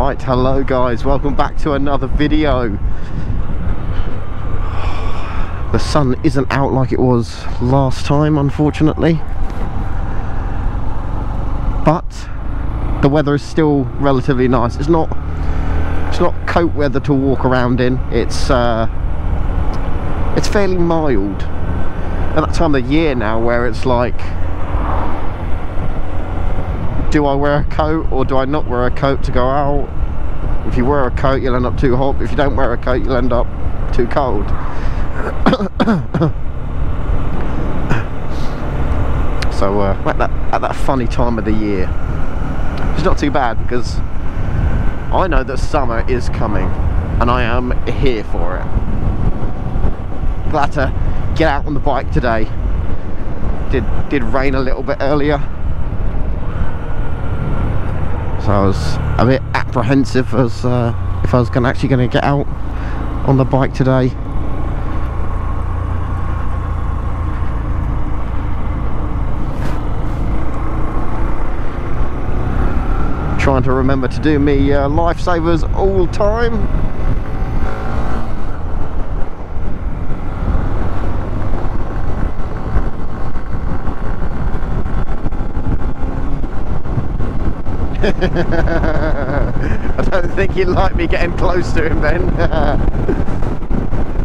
Right, hello guys, welcome back to another video. The sun isn't out like it was last time, unfortunately, but the weather is still relatively nice. It's not coat weather to walk around in. It's fairly mild at that time of the year now, where it's like, do I wear a coat or do I not wear a coat to go out? If you wear a coat, you'll end up too hot. If you don't wear a coat, you'll end up too cold. So at that funny time of the year, it's not too bad, because I know that summer is coming and I am here for it. Glad to get out on the bike today. Did rain a little bit earlier, so I was a bit apprehensive as if I was actually going to get out on the bike today. Trying to remember to do me lifesavers all the time. I don't think he'd like me getting close to him then.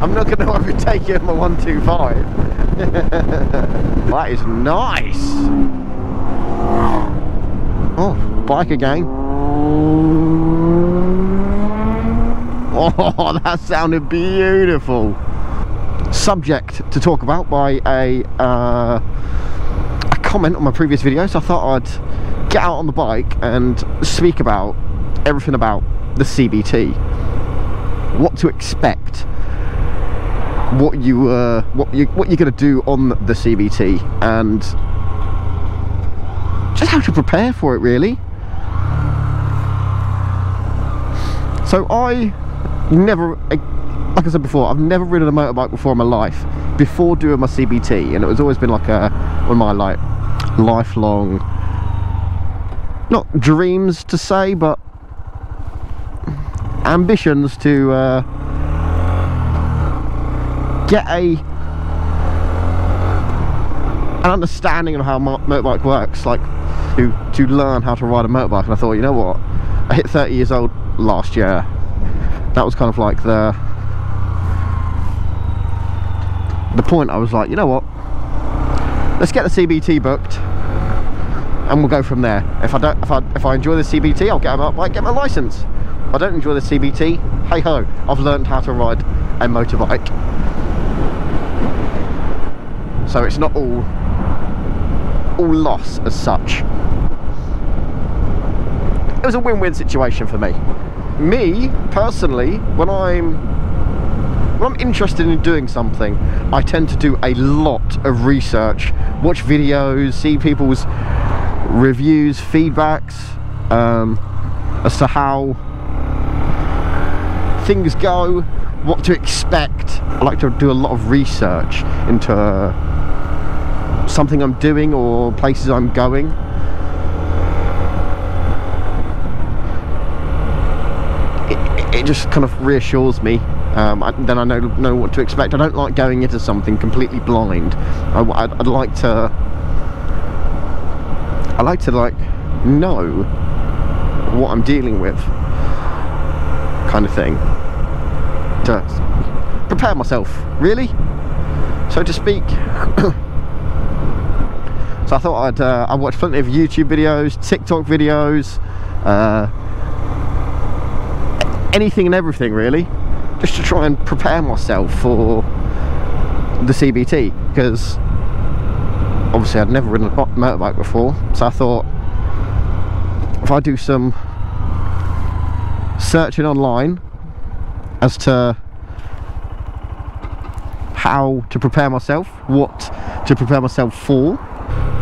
I'm not going to overtake him on 125. That is nice. Oh, bike again. Oh, that sounded beautiful. Subject to talk about by a comment on my previous video, so I thought I'd get out on the bike and speak about everything about the CBT, what to expect, what you're gonna do on the CBT, and just how to prepare for it, really. So I never, like I said before, I've never ridden a motorbike before in my life before doing my CBT, and it was always been like one of my like lifelong, not dreams to say, but ambitions to get an understanding of how motorbike works, like to learn how to ride a motorbike. And I thought, you know what, I hit 30 years old last year. That was kind of like the point. I was like, you know what, let's get the CBT booked and we'll go from there. If I enjoy the CBT, I'll get a motorbike, get my license. If I don't enjoy the CBT, hey ho, I've learned how to ride a motorbike. So it's not all loss as such. It was a win-win situation for me. Me personally, when I'm interested in doing something, I tend to do a lot of research, watch videos, see people's reviews, feedbacks, as to how things go, what to expect. I like to do a lot of research into something I'm doing or places I'm going. It just kind of reassures me. Then I know what to expect. I don't like going into something completely blind. I'd like to like know what I'm dealing with, kind of thing, to prepare myself, really, so to speak. So I thought I'd watch plenty of YouTube videos, TikTok videos, anything and everything really, just to try and prepare myself for the CBT, because obviously I'd never ridden a motorbike before. So I thought, if I do some searching online as to how to prepare myself, what to prepare myself for,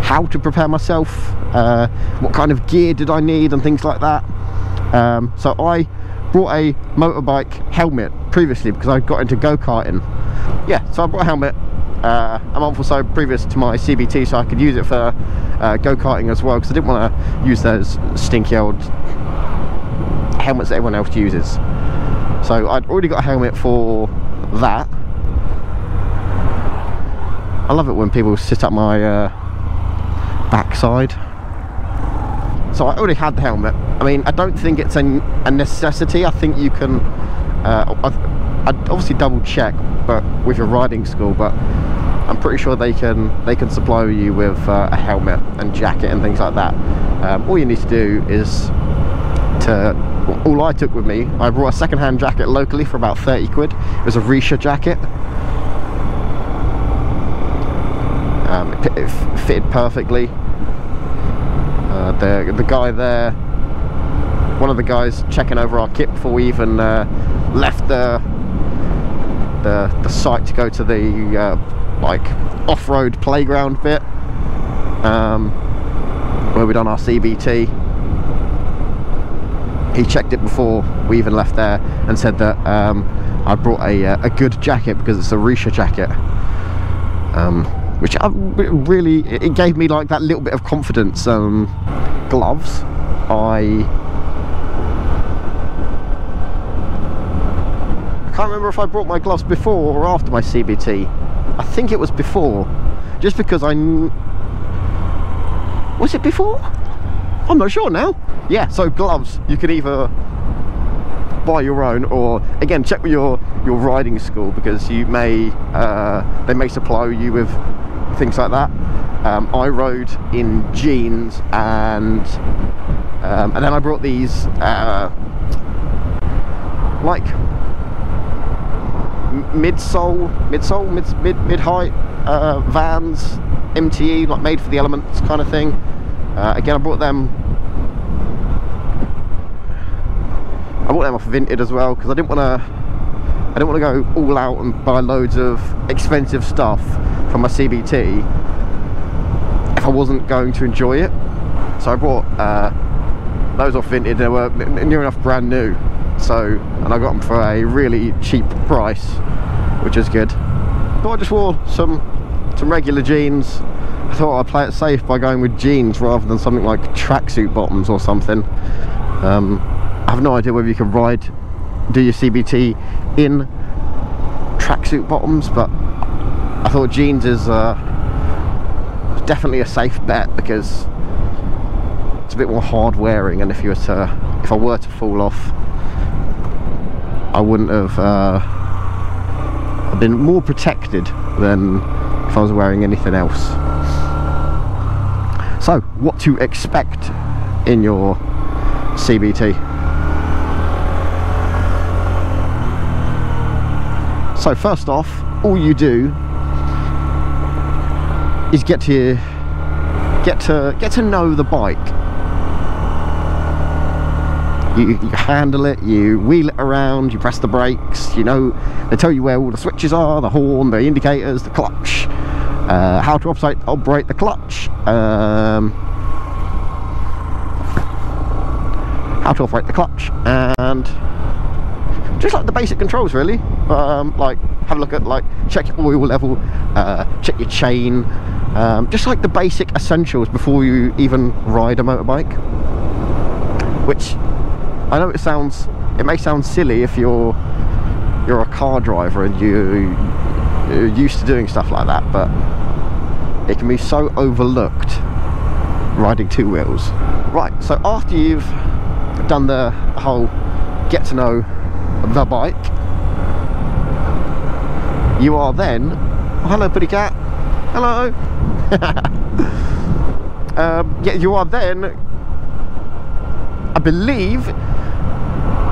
how to prepare myself, what kind of gear did I need and things like that. So I brought a motorbike helmet previously because I got into go-karting. Yeah, so I brought a helmet a month or so previous to my CBT, so I could use it for go-karting as well, because I didn't want to use those stinky old helmets that everyone else uses. So I'd already got a helmet for that. I love it when people sit up my backside. So I already had the helmet. I mean, I don't think it's a necessity. I think you can I'd obviously double check but with your riding school, but I'm pretty sure they can supply you with a helmet and jacket and things like that. All you need to do is all I took with me, I brought a second-hand jacket locally for about 30 quid. It was a Risha jacket. It fitted perfectly. The guy there, one of the guys checking over our kit before we even left the site to go to the like off-road playground bit, where we'd done our CBT. He checked it before we even left there and said that I brought a good jacket because it's a Risha jacket, which really, it gave me like that little bit of confidence. Gloves, I can't remember if I brought my gloves before or after my CBT. I think it was before, just because was it before? I'm not sure now. Yeah, so gloves, you can either buy your own, or again check with your riding school, because you may they may supply you with things like that. I rode in jeans, and then I brought these like mid-height Vans, MTE, like made for the elements kind of thing. Again, I brought them off Vinted as well, because I didn't want to go all out and buy loads of expensive stuff for my CBT if I wasn't going to enjoy it. So I brought those off Vinted. They were near enough brand new, and I got them for a really cheap price, which is good. So I just wore some regular jeans. I thought I'd play it safe by going with jeans rather than something like tracksuit bottoms or something. I have no idea whether you can do your CBT in tracksuit bottoms, but I thought jeans is definitely a safe bet, because it's a bit more hard wearing, and if I were to fall off, I wouldn't have been more protected than if I was wearing anything else. So, what to expect in your CBT? So first off, all you do is get to know the bike. You handle it, you wheel it around, you press the brakes, you know, they tell you where all the switches are, the horn, the indicators, the clutch, how to operate the clutch, and just like the basic controls really. Like have a look at, like, check your oil level, check your chain, just like the basic essentials before you even ride a motorbike. Which I know it may sound silly if you're a car driver and you're used to doing stuff like that, but it can be so overlooked riding two wheels. Right, so after you've done the whole get to know the bike, you are then, oh, hello buddy cat, hello. Yeah, you are then, I believe,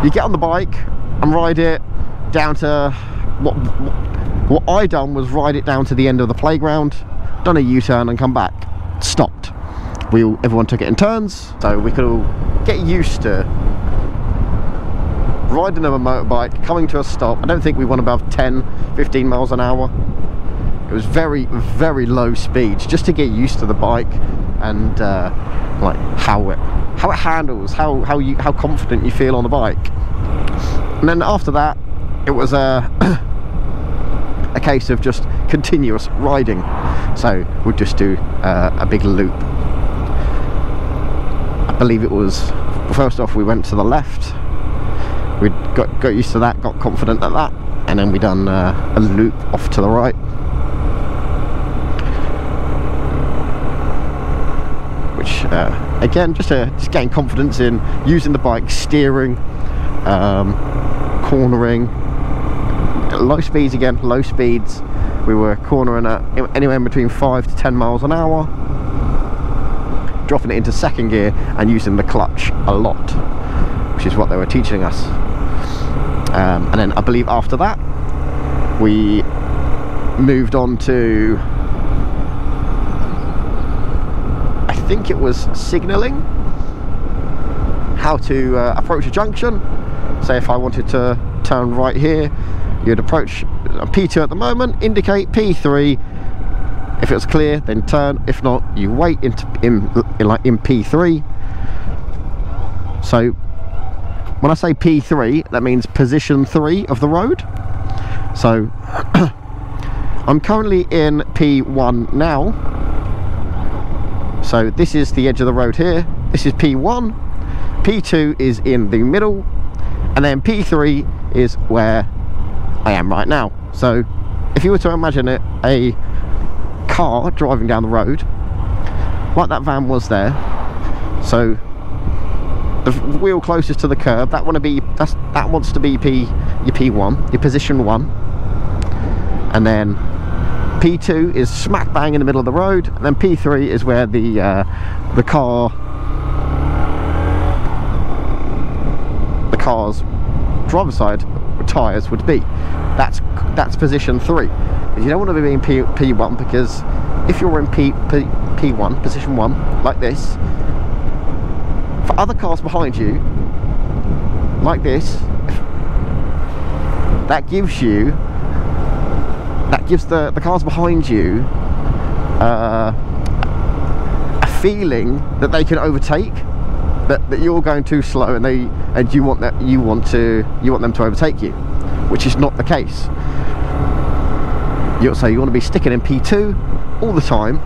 you get on the bike and ride it down to what I done was ride it down to the end of the playground, done a U-turn and come back, stopped. Everyone took it in turns, so we could all get used to riding on a motorbike, coming to a stop. I don't think we went above 10-15 miles an hour. It was very, very low speeds, just to get used to the bike and like how it handles, how confident you feel on the bike. And then after that, it was a case of just continuous riding. So we'd just do a big loop. I believe it was, first off we went to the left, we got used to that, got confident at that, and then we done a loop off to the right. Which again, just gain confidence in using the bike, steering, cornering, low speeds again, low speeds. We were cornering at anywhere between 5 to 10 miles an hour, dropping it into second gear and using the clutch a lot, which is what they were teaching us. And then I believe after that we moved on to, I think it was signalling, how to approach a junction. Say if I wanted to turn right here, you'd approach P2 at the moment, indicate P3. If it's clear, then turn. If not, you wait in P3. So when I say P3, that means position 3 of the road. So I'm currently in P1 now. So this is the edge of the road here. This is P1. P2 is in the middle, and then P3 is where I am right now. So if you were to imagine it, a car driving down the road like that van was there, so the wheel closest to the curb, that wants to be your P1, your position 1, and then P2 is smack bang in the middle of the road, and then P3 is where the car's driver's side tyres would be. That's position 3. And you don't want to be in P1, because if you're in P1, position 1, like this, for other cars behind you, like this, that gives the cars behind you a feeling that they can overtake, that you're going too slow, and you want them to overtake you, which is not the case. So you want to be sticking in P2 all the time,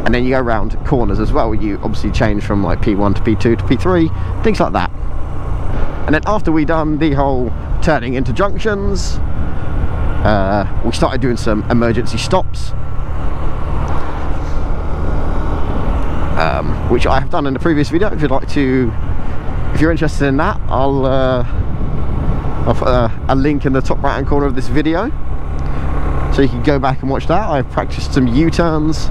and then you go around corners as well. You obviously change from like P1 to P2 to P3, things like that. And then after we done the whole turning into junctions, we started doing some emergency stops, which I have done in the previous video. If you're interested in that, I'll put a link in the top right hand corner of this video, so you can go back and watch that. I've practiced some U-turns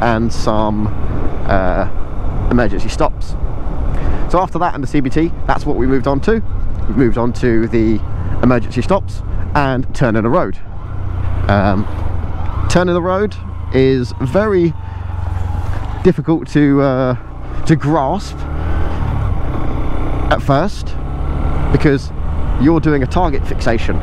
and some emergency stops. So after that and the CBT, that's what we moved on to. We moved on to the emergency stops and turning the road. Turning the road is very difficult to grasp at first, because you're doing a target fixation.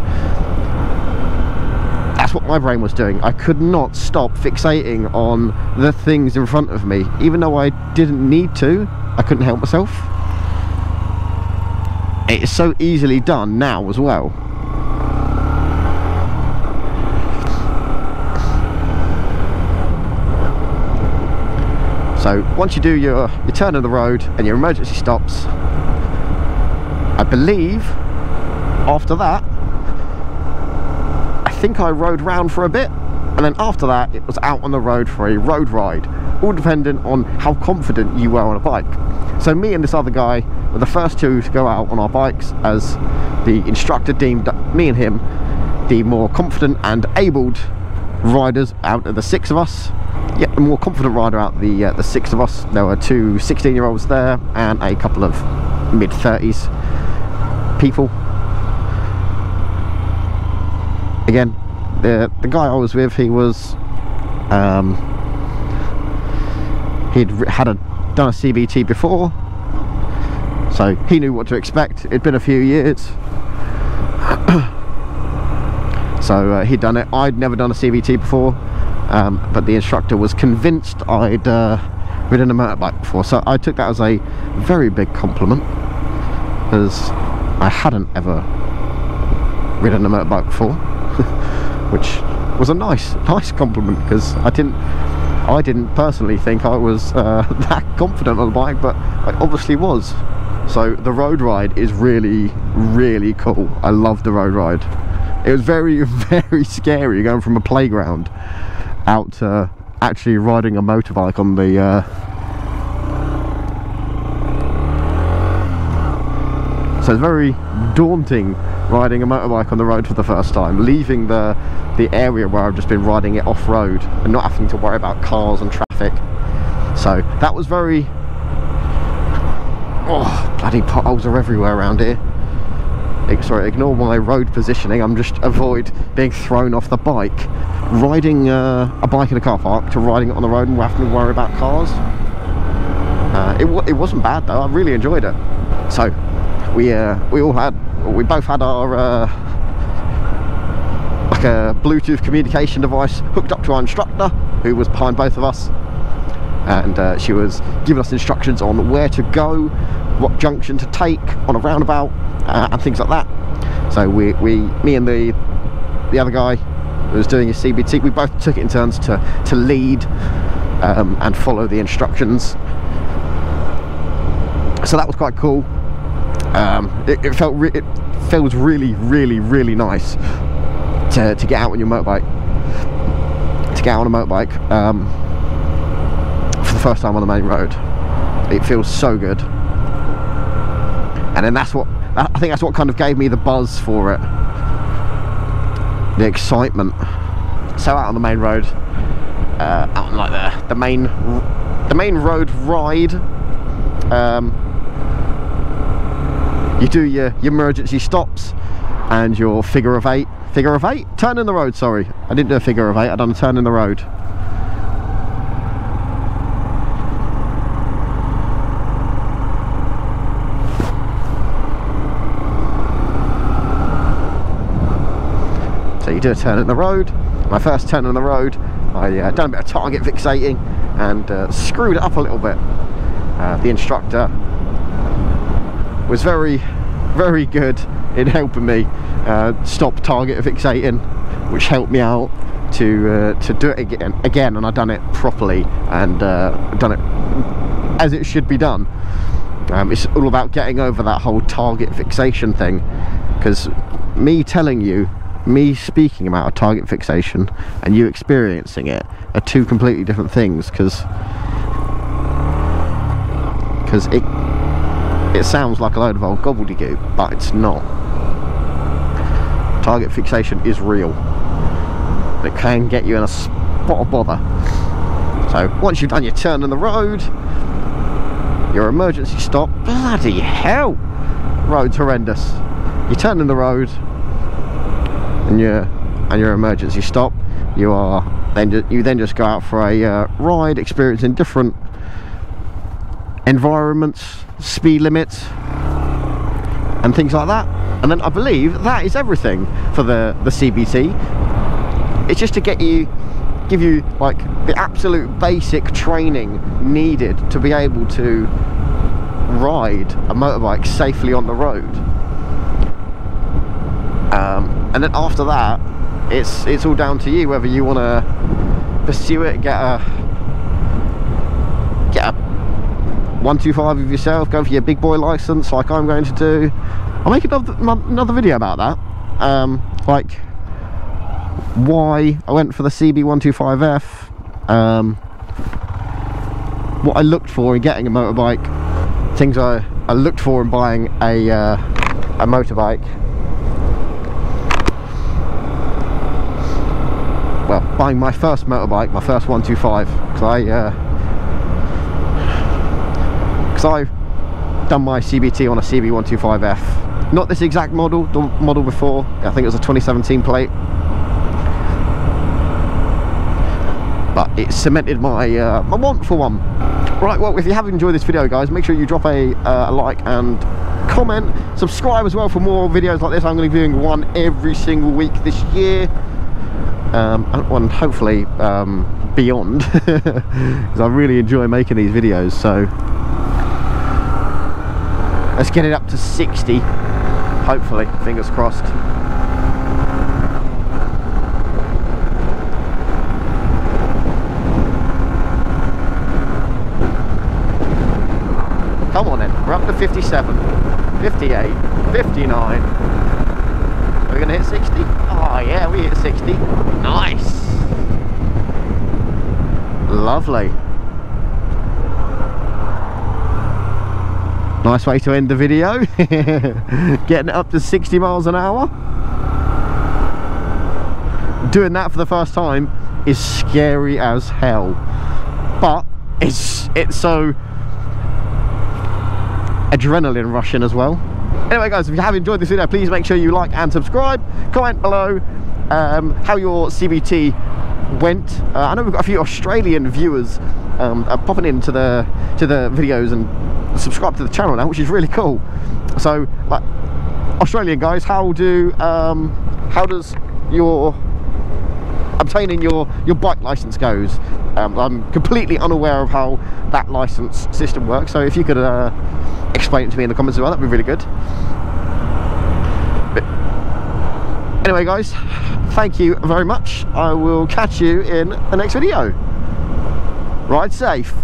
That's what my brain was doing. I could not stop fixating on the things in front of me, even though I didn't need to. I couldn't help myself. It's so easily done now as well. So once you do your turn of the road and your emergency stops, I believe after that, I think I rode round for a bit, and then after that it was out on the road for a road ride, all dependent on how confident you were on a bike. So me and this other guy were the first two to go out on our bikes, as the instructor deemed me and him the more confident and abled riders out of the 6 of us. Yeah, the more confident rider out the 6 of us. There were 2 16-year-olds there and a couple of mid-30s people. Again, the guy I was with, he was he'd done a CBT before, so he knew what to expect. It'd been a few years. So he'd done it. I'd never done a CBT before, but the instructor was convinced I'd ridden a motorbike before, so I took that as a very big compliment, because I hadn't ever ridden a motorbike before. Which was a nice compliment, because I I didn't personally think I was that confident on the bike, but I obviously was. So the road ride is really, really cool. I love the road ride. It was very, very scary going from a playground out to actually riding a motorbike on the so it's very daunting riding a motorbike on the road for the first time, leaving the area where I've just been riding it off-road and not having to worry about cars and traffic. So that was very... Oh, bloody potholes are everywhere around here. Sorry, ignore my road positioning, I'm just avoid being thrown off the bike. Riding a bike in a car park to riding it on the road and having to worry about cars. It wasn't bad though, I really enjoyed it. So we both had our like a Bluetooth communication device hooked up to our instructor, who was behind both of us, and she was giving us instructions on where to go, what junction to take on a roundabout, and things like that. So me and the other guy who was doing his CBT, we both took it in turns to lead and follow the instructions. So that was quite cool. It feels really, really, really nice to get out on your motorbike, to get out on a motorbike for the first time on the main road. It feels so good, and then I think that's what kind of gave me the buzz for it, the excitement. So out on the main road, out on like the main road ride, you do your emergency stops and your figure of eight, turn in the road, sorry. I didn't do a figure of eight, I done a turn in the road. So you do a turn in the road. My first turn in the road, I done a bit of target fixating and screwed it up a little bit. The instructor was very, very good in helping me stop target fixating, which helped me out to do it again, and I done it properly and done it as it should be done. It's all about getting over that whole target fixation thing, because me speaking about a target fixation and you experiencing it are two completely different things, because it sounds like a load of old gobbledygook, but it's not. Target fixation is real. It can get you in a spot of bother. So once you've done your turn in the road, your emergency stop, bloody hell, road's horrendous. You turn in the road and your emergency stop, you then just go out for a ride, experiencing different environments, speed limits and things like that. And then I believe that is everything for the CBT. It's just to give you like the absolute basic training needed to be able to ride a motorbike safely on the road. And then after that, it's all down to you whether you want to pursue it, get a 125 of yourself, go for your big boy license like I'm going to do. I'll make another video about that, like why I went for the CB125F, what I looked for in getting a motorbike, things I looked for in buying a motorbike. Well, buying my first motorbike, my first 125, because I've done my CBT on a CB125F. Not this exact model, the model before. I think it was a 2017 plate. But it cemented my my want for one. Right, well, if you have enjoyed this video, guys, make sure you drop a like and comment. Subscribe as well for more videos like this. I'm going to be doing one every single week this year. And hopefully beyond, because I really enjoy making these videos. So let's get it up to 60, hopefully, fingers crossed. 57, 58, 59. Are we going to hit 60? Oh yeah, we hit 60. Nice. Lovely. Nice way to end the video. Getting it up to 60 miles an hour. Doing that for the first time is scary as hell, but it's so adrenaline rushing as well. Anyway guys, if you have enjoyed this video, please make sure you like and subscribe. Comment below how your CBT went. I know we've got a few Australian viewers popping into the videos and subscribe to the channel now, which is really cool. So, like, Australian guys, how does your obtaining your bike license goes? I'm completely unaware of how that license system works, so if you could explain it to me in the comments as well, that'd be really good. But anyway guys, thank you very much. I will catch you in the next video. Ride safe.